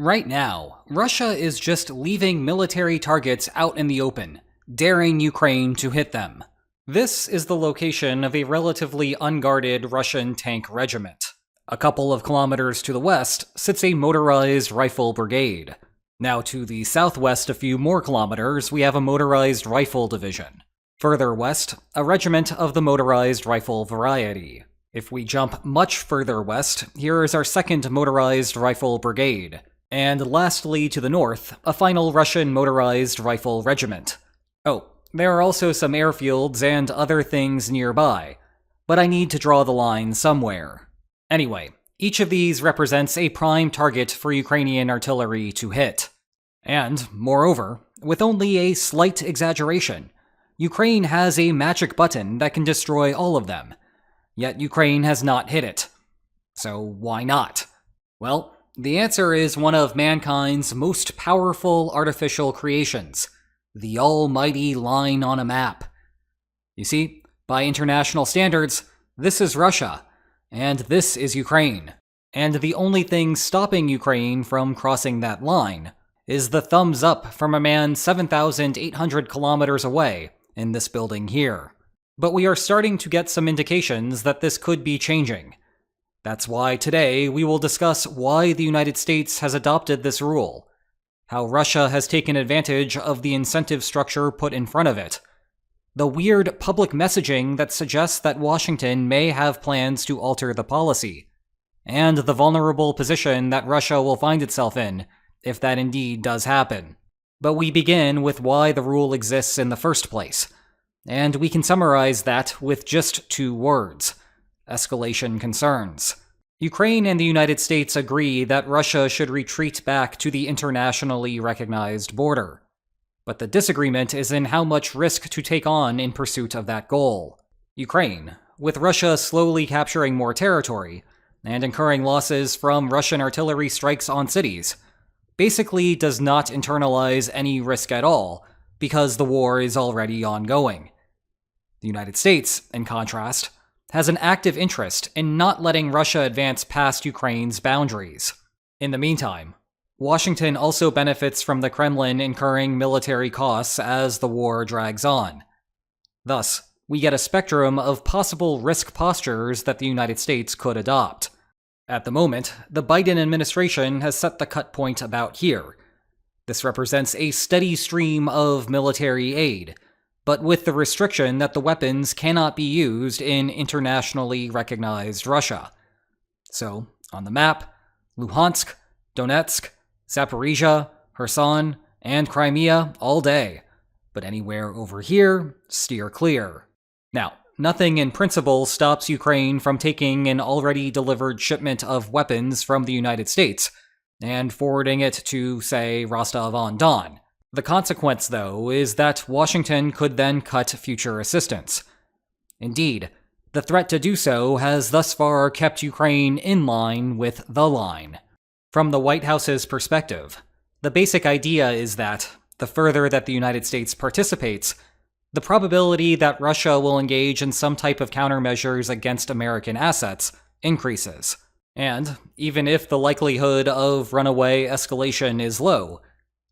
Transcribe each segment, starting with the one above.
Right now, Russia is just leaving military targets out in the open, daring Ukraine to hit them. This is the location of a relatively unguarded Russian tank regiment. A couple of kilometers to the west sits a motorized rifle brigade. Now to the southwest a few more kilometers, we have a motorized rifle division. Further west, a regiment of the motorized rifle variety. If we jump much further west, here is our second motorized rifle brigade. And lastly, to the north, a final Russian motorized rifle regiment. Oh, there are also some airfields and other things nearby, but I need to draw the line somewhere. Anyway, each of these represents a prime target for Ukrainian artillery to hit. And, moreover, with only a slight exaggeration, Ukraine has a magic button that can destroy all of them. Yet Ukraine has not hit it. So why not? Well, the answer is one of mankind's most powerful artificial creations, the almighty line on a map. You see, by international standards, this is Russia, and this is Ukraine. And the only thing stopping Ukraine from crossing that line is the thumbs up from a man 7,800 kilometers away in this building here. But we are starting to get some indications that this could be changing. That's why today we will discuss why the United States has adopted this rule, how Russia has taken advantage of the incentive structure put in front of it, the weird public messaging that suggests that Washington may have plans to alter the policy, and the vulnerable position that Russia will find itself in if that indeed does happen. But we begin with why the rule exists in the first place, and we can summarize that with just two words: escalation concerns. Ukraine and the United States agree that Russia should retreat back to the internationally recognized border. But the disagreement is in how much risk to take on in pursuit of that goal. Ukraine, with Russia slowly capturing more territory and incurring losses from Russian artillery strikes on cities, basically does not internalize any risk at all because the war is already ongoing. The United States, in contrast, has an active interest in not letting Russia advance past Ukraine's boundaries. In the meantime, Washington also benefits from the Kremlin incurring military costs as the war drags on. Thus, we get a spectrum of possible risk postures that the United States could adopt. At the moment, the Biden administration has set the cut point about here. This represents a steady stream of military aid, but with the restriction that the weapons cannot be used in internationally recognized Russia. So, on the map, Luhansk, Donetsk, Zaporizhia, Kherson, and Crimea all day. But anywhere over here, steer clear. Now, nothing in principle stops Ukraine from taking an already delivered shipment of weapons from the United States and forwarding it to, say, Rostov-on-Don. The consequence, though, is that Washington could then cut future assistance. Indeed, the threat to do so has thus far kept Ukraine in line with the line. From the White House's perspective, the basic idea is that, the further that the United States participates, the probability that Russia will engage in some type of countermeasures against American assets increases. And, even if the likelihood of runaway escalation is low,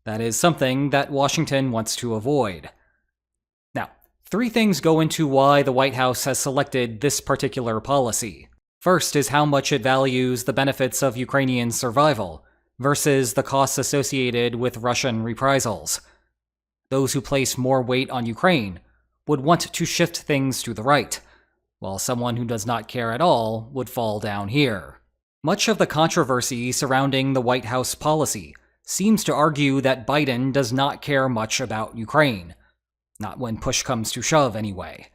that is something that Washington wants to avoid. Now, three things go into why the White House has selected this particular policy. First is how much it values the benefits of Ukrainian survival versus the costs associated with Russian reprisals. Those who place more weight on Ukraine would want to shift things to the right, while someone who does not care at all would fall down here. Much of the controversy surrounding the White House policy seems to argue that Biden does not care much about Ukraine. Not when push comes to shove, anyway.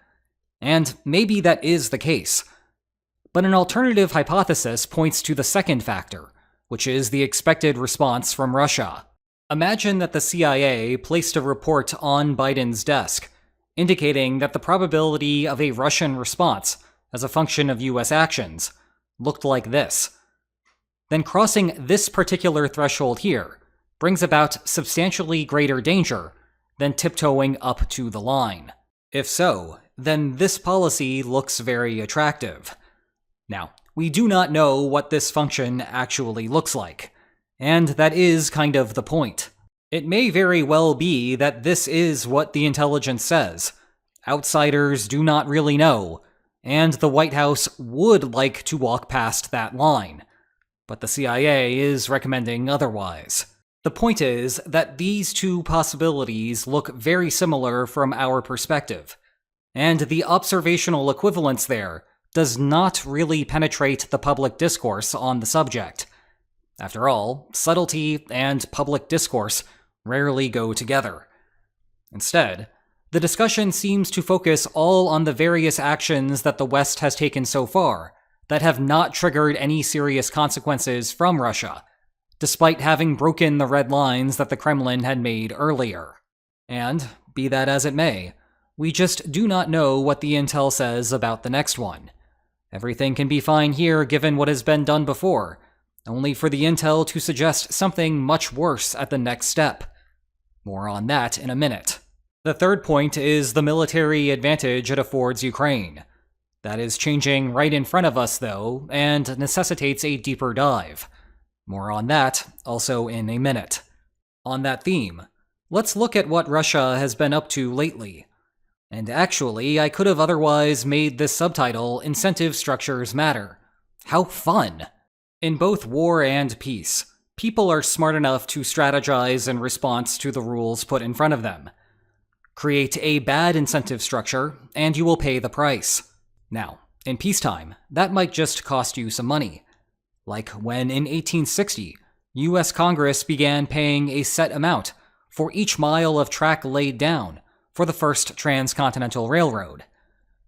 And maybe that is the case. But an alternative hypothesis points to the second factor, which is the expected response from Russia. Imagine that the CIA placed a report on Biden's desk, indicating that the probability of a Russian response as a function of US actions looked like this. Then crossing this particular threshold here brings about substantially greater danger than tiptoeing up to the line. If so, then this policy looks very attractive. Now, we do not know what this function actually looks like. And that is kind of the point. It may very well be that this is what the intelligence says. Outsiders do not really know, and the White House would like to walk past that line. But the CIA is recommending otherwise. The point is that these two possibilities look very similar from our perspective, and the observational equivalence there does not really penetrate the public discourse on the subject. After all, subtlety and public discourse rarely go together. Instead, the discussion seems to focus all on the various actions that the West has taken so far that have not triggered any serious consequences from Russia, despite having broken the red lines that the Kremlin had made earlier. And, be that as it may, we just do not know what the intel says about the next one. Everything can be fine here given what has been done before, only for the intel to suggest something much worse at the next step. More on that in a minute. The third point is the military advantage it affords Ukraine. That is changing right in front of us, though, and necessitates a deeper dive. More on that also in a minute. On that theme, let's look at what Russia has been up to lately. And actually, I could have otherwise made this subtitle Incentive Structures Matter. How fun! In both war and peace, people are smart enough to strategize in response to the rules put in front of them. Create a bad incentive structure, and you will pay the price. Now, in peacetime, that might just cost you some money. Like when in 1860, US Congress began paying a set amount for each mile of track laid down for the first transcontinental railroad.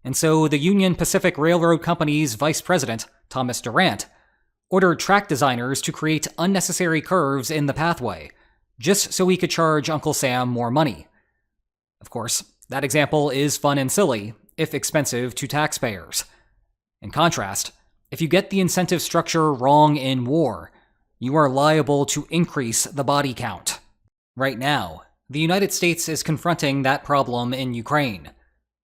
And so the Union Pacific Railroad Company's vice president, Thomas Durant, ordered track designers to create unnecessary curves in the pathway, just so he could charge Uncle Sam more money. Of course, that example is fun and silly, if expensive to taxpayers. In contrast, if you get the incentive structure wrong in war, you are liable to increase the body count. Right now, the United States is confronting that problem in Ukraine.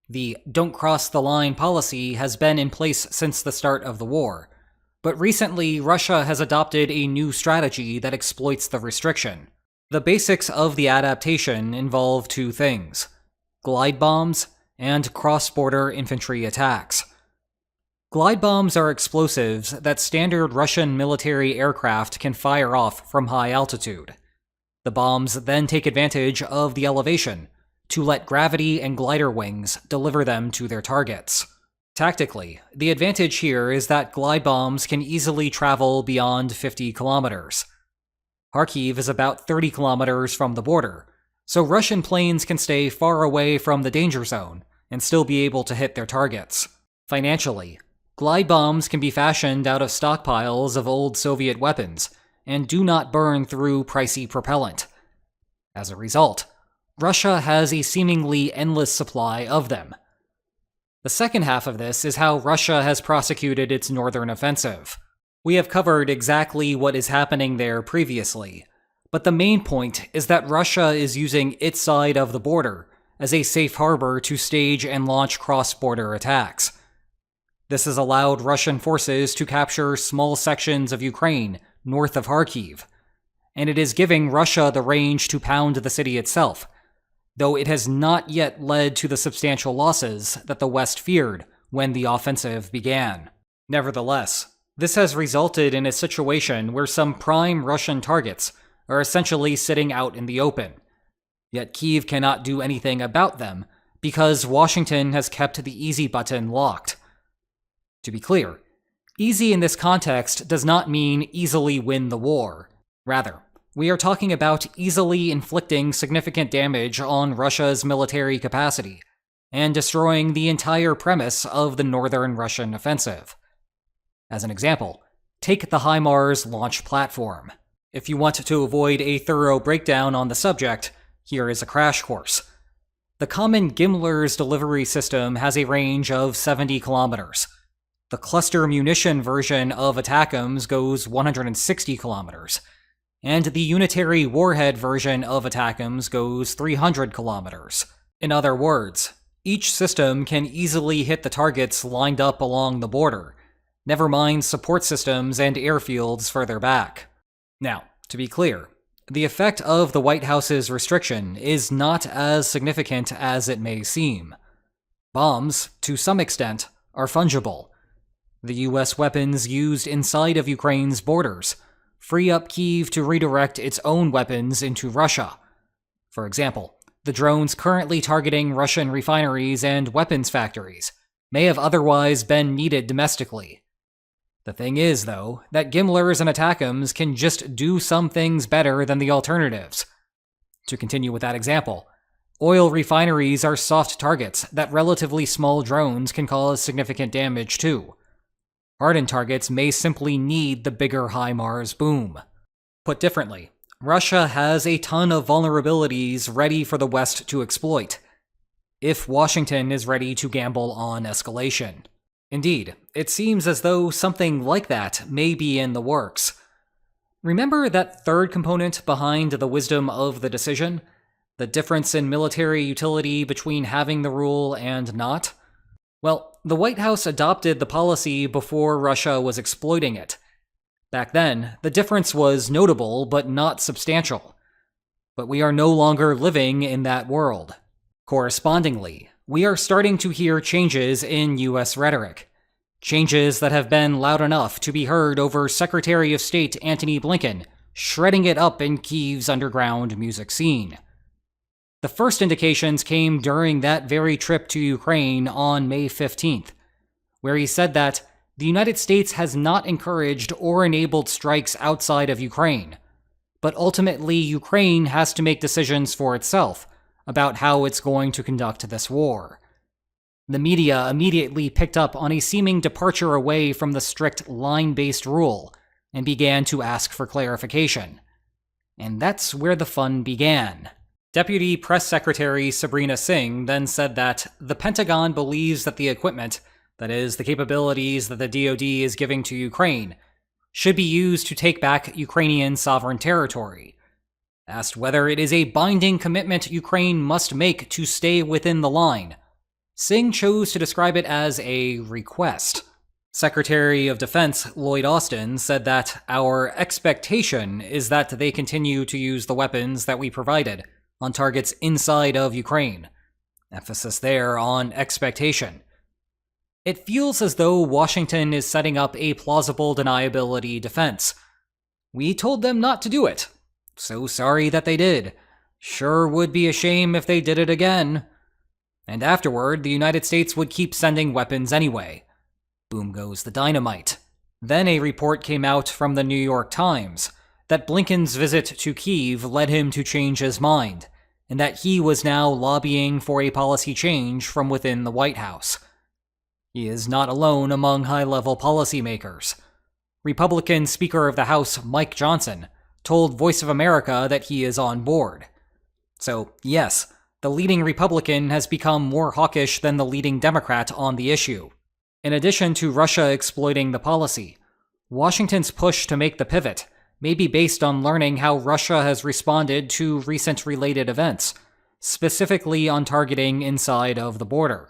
The "don't cross the line" policy has been in place since the start of the war, but recently Russia has adopted a new strategy that exploits the restriction. The basics of the adaptation involve two things: glide bombs and cross-border infantry attacks. Glide bombs are explosives that standard Russian military aircraft can fire off from high altitude. The bombs then take advantage of the elevation to let gravity and glider wings deliver them to their targets. Tactically, the advantage here is that glide bombs can easily travel beyond 50 kilometers. Kharkiv is about 30 kilometers from the border, so Russian planes can stay far away from the danger zone and still be able to hit their targets. Financially, glide bombs can be fashioned out of stockpiles of old Soviet weapons and do not burn through pricey propellant. As a result, Russia has a seemingly endless supply of them. The second half of this is how Russia has prosecuted its northern offensive. We have covered exactly what is happening there previously, but the main point is that Russia is using its side of the border as a safe harbor to stage and launch cross-border attacks. This has allowed Russian forces to capture small sections of Ukraine north of Kharkiv, and it is giving Russia the range to pound the city itself, though it has not yet led to the substantial losses that the West feared when the offensive began. Nevertheless, this has resulted in a situation where some prime Russian targets are essentially sitting out in the open. Yet Kyiv cannot do anything about them because Washington has kept the easy button locked. To be clear, easy in this context does not mean easily win the war. Rather, we are talking about easily inflicting significant damage on Russia's military capacity and destroying the entire premise of the northern Russian offensive. As an example, take the HIMARS launch platform. If you want to avoid a thorough breakdown on the subject, here is a crash course. The common Gimler's delivery system has a range of 70 kilometers. The cluster munition version of ATACMS goes 160 kilometers, and the unitary warhead version of ATACMS goes 300 kilometers. In other words, each system can easily hit the targets lined up along the border, never mind support systems and airfields further back. Now, to be clear, the effect of the White House's restriction is not as significant as it may seem. Bombs, to some extent, are fungible. The US weapons used inside of Ukraine's borders free up Kyiv to redirect its own weapons into Russia. For example, the drones currently targeting Russian refineries and weapons factories may have otherwise been needed domestically. The thing is, though, that Gimlers and ATACMS can just do some things better than the alternatives. To continue with that example, oil refineries are soft targets that relatively small drones can cause significant damage to. Hardened targets may simply need the bigger HIMARS boom. Put differently, Russia has a ton of vulnerabilities ready for the West to exploit, if Washington is ready to gamble on escalation. Indeed, it seems as though something like that may be in the works. Remember that third component behind the wisdom of the decision? The difference in military utility between having the rule and not? Well, the White House adopted the policy before Russia was exploiting it. Back then, the difference was notable but not substantial. But we are no longer living in that world. Correspondingly, we are starting to hear changes in US rhetoric. Changes that have been loud enough to be heard over Secretary of State Antony Blinken shredding it up in Kyiv's underground music scene. The first indications came during that very trip to Ukraine on May 15th, where he said that the United States has not encouraged or enabled strikes outside of Ukraine, but ultimately Ukraine has to make decisions for itself about how it's going to conduct this war. The media immediately picked up on a seeming departure away from the strict line-based rule and began to ask for clarification. And that's where the fun began. Deputy Press Secretary Sabrina Singh then said that the Pentagon believes that the equipment, that is, the capabilities that the DoD is giving to Ukraine, should be used to take back Ukrainian sovereign territory. Asked whether it is a binding commitment Ukraine must make to stay within the line, Singh chose to describe it as a request. Secretary of Defense Lloyd Austin said that our expectation is that they continue to use the weapons that we provided on targets inside of Ukraine. Emphasis there on expectation. It feels as though Washington is setting up a plausible deniability defense. We told them not to do it. So sorry that they did. Sure would be a shame if they did it again. And afterward, the United States would keep sending weapons anyway. Boom goes the dynamite. Then a report came out from the New York Times that Blinken's visit to Kyiv led him to change his mind, and that he was now lobbying for a policy change from within the White House. He is not alone among high-level policymakers. Republican Speaker of the House Mike Johnson told Voice of America that he is on board. So, yes, the leading Republican has become more hawkish than the leading Democrat on the issue. In addition to Russia exploiting the policy, Washington's push to make the pivot may be based on learning how Russia has responded to recent related events, specifically on targeting inside of the border.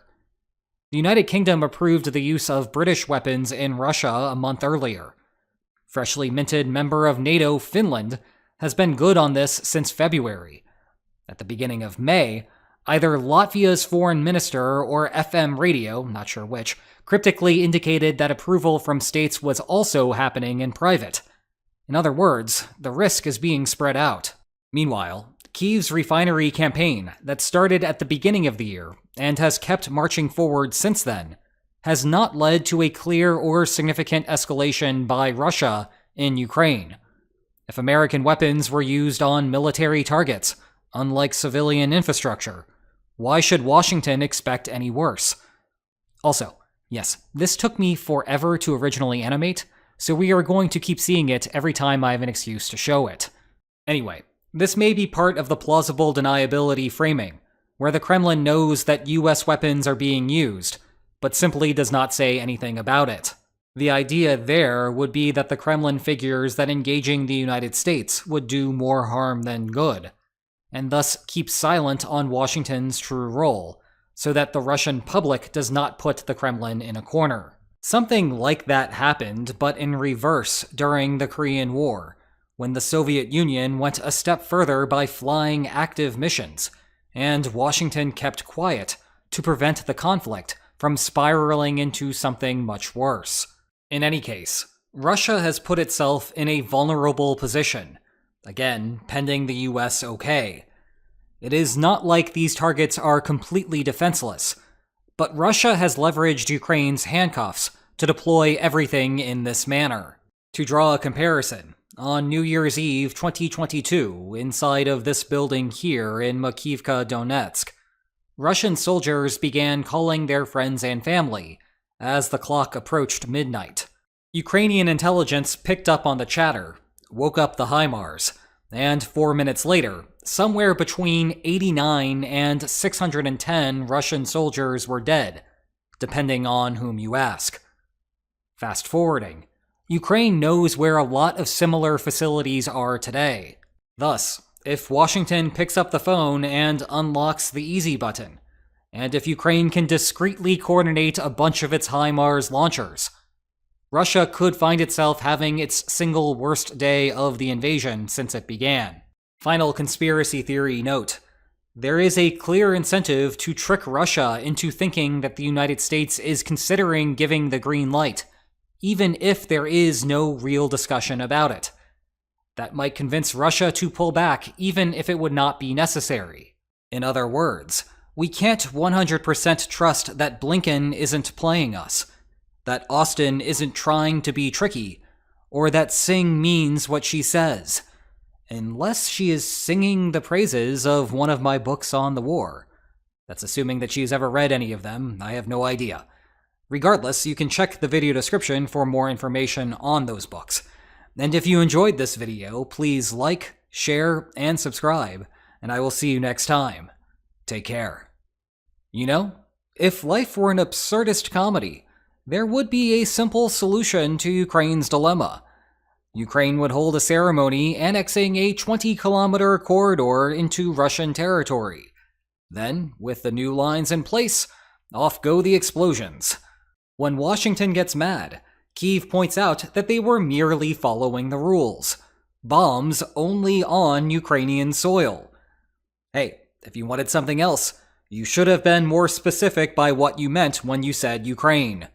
The United Kingdom approved the use of British weapons in Russia a month earlier. Freshly minted member of NATO, Finland, has been good on this since February. At the beginning of May, either Latvia's foreign minister or FM radio, not sure which, cryptically indicated that approval from states was also happening in private. In other words, the risk is being spread out. Meanwhile, Kyiv's refinery campaign that started at the beginning of the year and has kept marching forward since then has not led to a clear or significant escalation by Russia in Ukraine. If American weapons were used on military targets, unlike civilian infrastructure, why should Washington expect any worse? Also, yes, this took me forever to originally animate, so we are going to keep seeing it every time I have an excuse to show it. Anyway, this may be part of the plausible deniability framing, where the Kremlin knows that US weapons are being used, but simply does not say anything about it. The idea there would be that the Kremlin figures that engaging the United States would do more harm than good, and thus keep silent on Washington's true role, so that the Russian public does not put the Kremlin in a corner. Something like that happened, but in reverse, during the Korean War, when the Soviet Union went a step further by flying active missions, and Washington kept quiet to prevent the conflict from spiraling into something much worse. In any case, Russia has put itself in a vulnerable position, again, pending the US okay. It is not like these targets are completely defenseless, but Russia has leveraged Ukraine's handcuffs to deploy everything in this manner. To draw a comparison, on New Year's Eve 2022, inside of this building here in Makiivka, Donetsk, Russian soldiers began calling their friends and family as the clock approached midnight. Ukrainian intelligence picked up on the chatter, woke up the HIMARS, and 4 minutes later, somewhere between 89 and 610 Russian soldiers were dead, depending on whom you ask. Fast forwarding, Ukraine knows where a lot of similar facilities are today. Thus, if Washington picks up the phone and unlocks the easy button, and if Ukraine can discreetly coordinate a bunch of its HIMARS launchers, Russia could find itself having its single worst day of the invasion since it began. Final conspiracy theory note: there is a clear incentive to trick Russia into thinking that the United States is considering giving the green light, even if there is no real discussion about it. That might convince Russia to pull back even if it would not be necessary. In other words, we can't 100% trust that Blinken isn't playing us, that Austin isn't trying to be tricky, or that Singh means what she says, unless she is singing the praises of one of my books on the war. That's assuming that she's ever read any of them. I have no idea. Regardless, you can check the video description for more information on those books. And if you enjoyed this video, please like, share, and subscribe, and I will see you next time. Take care. You know, if life were an absurdist comedy, there would be a simple solution to Ukraine's dilemma. Ukraine would hold a ceremony annexing a 20-kilometer corridor into Russian territory. Then, with the new lines in place, off go the explosions. When Washington gets mad, Kyiv points out that they were merely following the rules. Bombs only on Ukrainian soil. Hey, if you wanted something else, you should have been more specific by what you meant when you said Ukraine.